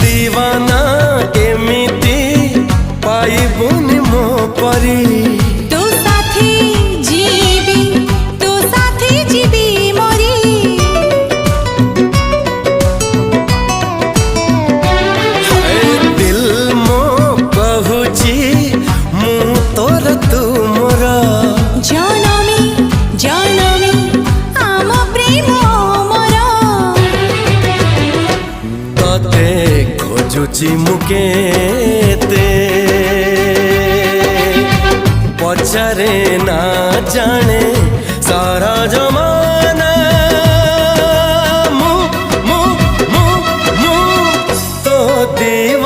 दीवाना एमिति पाइबुनि मो परी तू साथी जीवी मोरी दिल मो कहुची मु तोर तू मोर जनमी आम प्रेम मोर तते खोजुची मुकेते पचारे ना जाने सारा जमाना मु तो दीवाना